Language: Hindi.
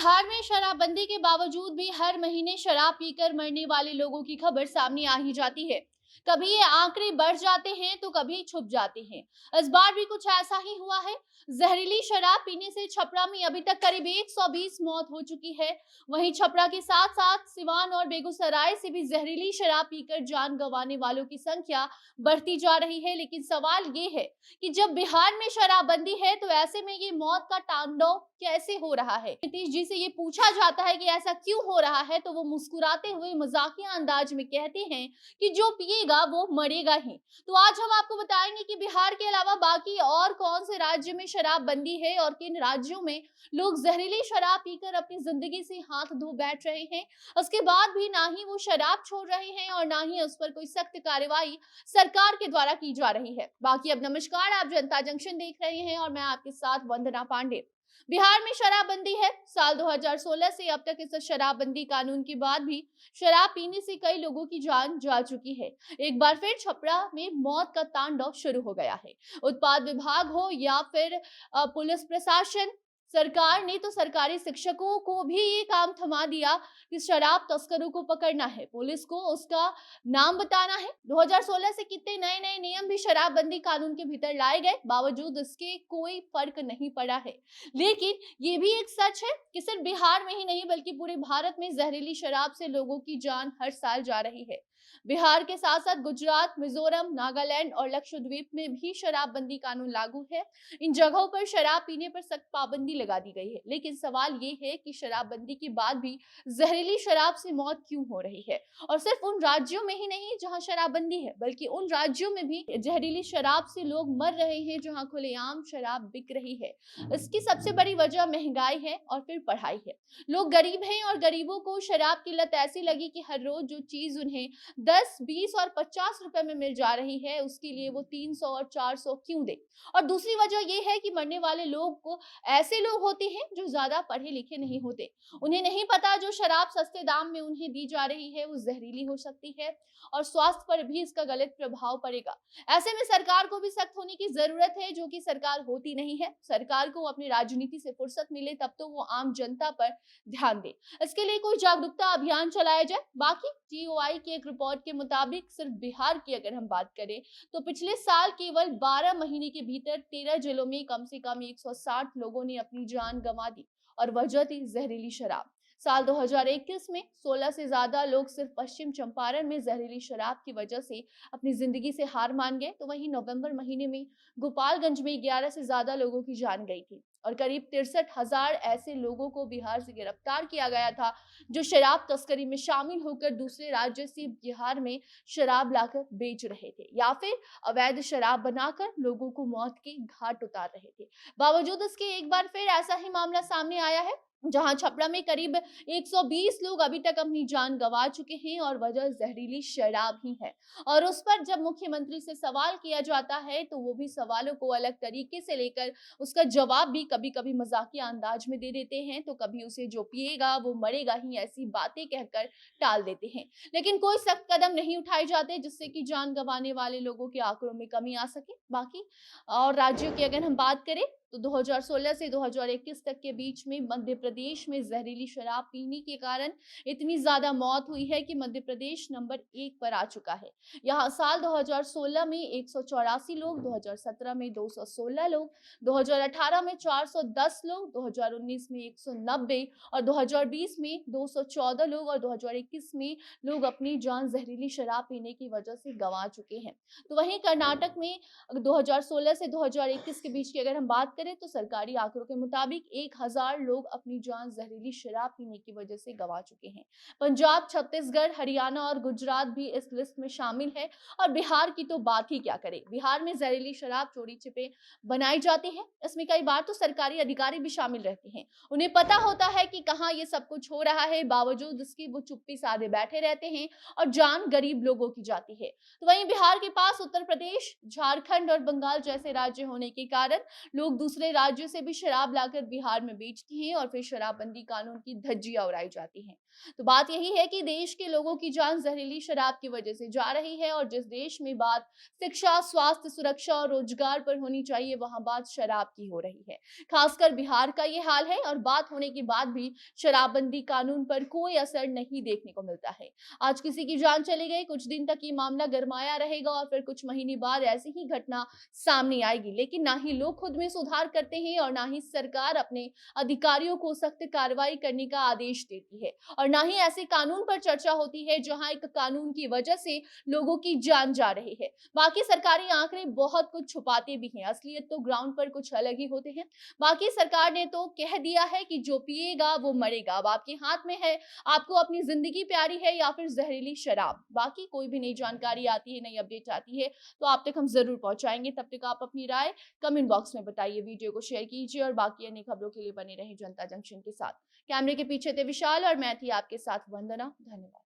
बिहार में शराबबंदी के बावजूद भी हर महीने शराब पीकर मरने वाले लोगों की खबर सामने आ ही जाती है। कभी ये आंकड़े बढ़ जाते हैं तो कभी छुप जाते हैं। इस बार भी कुछ ऐसा ही हुआ है। जहरीली शराब पीने से छपरा में अभी तक करीब 120 मौत हो चुकी है। वहीं छपरा के साथ साथ सिवान और बेगूसराय से भी जहरीली शराब पीकर जान गंवाने वालों की संख्या बढ़ती जा रही है। लेकिन सवाल ये है कि जब बिहार में शराबबंदी है तो ऐसे में ये मौत का तांडव कैसे हो रहा है। नीतीश जी से ये पूछा जाता है कि ऐसा क्यों हो रहा है तो वो मुस्कुराते हुए मजाकिया अंदाज में कहते हैं कि जो पिएगा वो मरेगा ही। तो आज हम आपको बताएंगे कि बिहार के अलावा बाकी और कौन से राज्य में शराबबंदी है और किन राज्यों में लोग जहरीली शराब पीकर अपनी जिंदगी से हाथ धो बैठ रहे हैं। उसके बाद भी ना ही वो शराब छोड़ रहे हैं और ना ही उस पर कोई सख्त कार्रवाई सरकार के द्वारा की जा रही है। बाकी अब नमस्कार, आप जनता जंक्शन देख रहे हैं और मैं आपके साथ वंदना पांडे। बिहार में शराबबंदी है। साल 2016 से अब तक इस शराबबंदी कानून के बाद भी शराब पीने से कई लोगों की जान जा चुकी है। एक बार फिर छपरा में मौत का तांडव शुरू हो गया है। उत्पाद विभाग हो या फिर पुलिस प्रशासन, सरकार ने तो सरकारी शिक्षकों को भी ये काम थमा दिया कि शराब तस्करों को पकड़ना है, पुलिस को उसका नाम बताना है। 2016 से कितने नए नए नियम भी शराबबंदी कानून के भीतर लाए गए, बावजूद इसके कोई फर्क नहीं पड़ा है। लेकिन ये भी एक सच है कि सिर्फ बिहार में ही नहीं बल्कि पूरे भारत में जहरीली शराब से लोगों की जान हर साल जा रही है। बिहार के साथ साथ गुजरात, मिजोरम, नागालैंड और लक्षद्वीप में भी शराबबंदी कानून लागू है। इन जगहों पर शराब पीने पर सख्त पाबंदी लगा दी गई है। लेकिन सवाल ये है कि शराबबंदी के बाद भी जहरीली शराब से मौत क्यों हो रही है। और सिर्फ उन राज्यों में ही नहीं जहां शराबबंदी है बल्कि उन राज्यों में भी जहरीली शराब से लोग मर रहे हैं जहां खुलेआम शराब बिक रही है। इसकी सबसे बड़ी वजह महंगाई है और फिर पढ़ाई है। लोग गरीब हैं और गरीबों को शराब की लत ऐसी लगी कि हर रोज जो चीज उन्हें 10, 20 और 50 रुपए में मिल जा रही है उसके लिए वो 300 और 400 क्यों दे। और दूसरी वजह यह है कि मरने वाले लोग को ऐसे लोग होते हैं जो ज्यादा पढ़े लिखे नहीं होते। उन्हें नहीं पता जो शराब सस्ते दाम में उन्हें दी जा रही है वो जहरीली हो सकती है और स्वास्थ्य पर भी इसका गलत प्रभाव पड़ेगा। ऐसे में सरकार को भी सख्त होने की जरूरत है, जो कि सरकार होती नहीं है। सरकार को अपनी राजनीति से फुर्सत मिले तब तो वो आम जनता पर ध्यान दे। इसके लिए कोई जागरूकता अभियान चलाया जाए। बाकी टीओआई की एक रिपोर्ट के मुताबिक सिर्फ बिहार की अगर हम बात करें तो पिछले साल केवल 12 महीने के भीतर 13 जिलों में कम से कम 160 लोगों ने अपनी जान गंवा दी और वजह थी जहरीली शराब। साल 2021 में 16 से ज्यादा लोग सिर्फ पश्चिम चंपारण में जहरीली शराब की वजह से अपनी जिंदगी से हार मान गए। तो वहीं नवंबर महीने में गोपालगंज में 11 से ज्यादा लोगों की जान गई थी और करीब 63,000 ऐसे लोगों को बिहार से गिरफ्तार किया गया था जो शराब तस्करी में शामिल होकर दूसरे राज्य से बिहार में शराब लाकर बेच रहे थे या फिर अवैध शराब बनाकर लोगों को मौत के घाट उतार रहे थे। बावजूद इसके एक बार फिर ऐसा ही मामला सामने आया है जहां छपरा में करीब 120 लोग अभी तक अपनी जान गंवा चुके हैं और वजह जहरीली शराब ही है। और उस पर जब मुख्यमंत्री से सवाल किया जाता है तो वो भी सवालों को अलग तरीके से लेकर उसका जवाब भी कभी कभी मजाकिया अंदाज में दे देते हैं, तो कभी उसे जो पिएगा वो मरेगा ही ऐसी बातें कहकर टाल देते हैं। लेकिन कोई सख्त कदम नहीं उठाए जाते जिससे कि जान गंवाने वाले लोगों के आंकड़ों में कमी आ सके। बाकी और राज्यों की अगर हम बात करें तो 2016 से 2021 तक के बीच में मध्य प्रदेश में जहरीली शराब पीने के कारण इतनी ज्यादा मौत हुई है कि मध्य प्रदेश नंबर 1 पर आ चुका है। यहाँ साल 2016 में 184 लोग, 2017 में 216 लोग, 2018 में 410 लोग, 2019 में 190 और 2020 में 214 लोग और 2021 में लोग अपनी जान जहरीली शराब पीने की वजह से गंवा चुके हैं। तो वहीं कर्नाटक में 2016 से 2021 के बीच की अगर हम बात करें तो सरकारी आंकड़ों के मुताबिक 1000 लोग अपनी जान जहरीली शराब पीने की वजह से गंवा चुके हैं। पंजाब, छत्तीसगढ़, हरियाणा और गुजरात भी इस लिस्ट में शामिल है और बिहार की तो बात ही क्या करें। बिहार में जहरीली शराब चोरी छिपे बनाई जाती है। इसमें कई बार तो सरकारी अधिकारी भी शामिल रहते हैं। उन्हें पता होता है कि कहाँ ये सब कुछ हो रहा है, बावजूद इसके वो चुप्पी साधे बैठे रहते हैं और जान गरीब लोगों की जाती है। तो वहीं बिहार के पास उत्तर प्रदेश, झारखंड और बंगाल जैसे राज्य होने के कारण लोग दूसरे राज्यों से भी शराब लाकर बिहार में बेचती हैं और फिर शराबबंदी कानून की धज्जियां उड़ाई जाती हैं। तो बात यही है कि देश के लोगों की जान जहरीली शराब की वजह से जा रही है, और जिस देश में बात शिक्षा, स्वास्थ्य, सुरक्षा और रोजगार पर होनी चाहिए, वहां बात शराब की हो रही है। खासकर बिहार का ये हाल है, और बात होने के बाद भी शराबबंदी कानून पर कोई असर नहीं देखने को मिलता है। आज किसी की जान चली गई, कुछ दिन तक ये मामला गरमाया रहेगा और फिर कुछ महीने बाद ऐसी ही घटना सामने आएगी, लेकिन ना ही लोग खुद में सुधार करते हैं और ना ही सरकार अपने अधिकारियों को सख्त कार्रवाई करने का आदेश देती है, और ना ही ऐसे कानून पर चर्चा होती है जहां एक कानून की वजह से लोगों की जान जा रही है। बाकी सरकारी आंकड़े बहुत कुछ छुपाते भी हैं, असलियत तो ग्राउंड पर कुछ अलग ही होते हैं। बाकी सरकार ने तो कह दिया है कि जो पिएगा वो मरेगा। अब आपके हाथ में है, आपको अपनी जिंदगी प्यारी है या फिर जहरीली शराब। बाकी कोई भी नई जानकारी आती है, नई अपडेट आती है, तो आप तक हम जरूर पहुंचाएंगे। तब तक आप अपनी राय कमेंट बॉक्स में बताइए, वीडियो को शेयर कीजिए और बाकी अन्य खबरों के लिए बने रहे जनता जंक्शन के साथ। कैमरे के पीछे थे विशाल और मैं थी आपके साथ वंदना। धन्यवाद।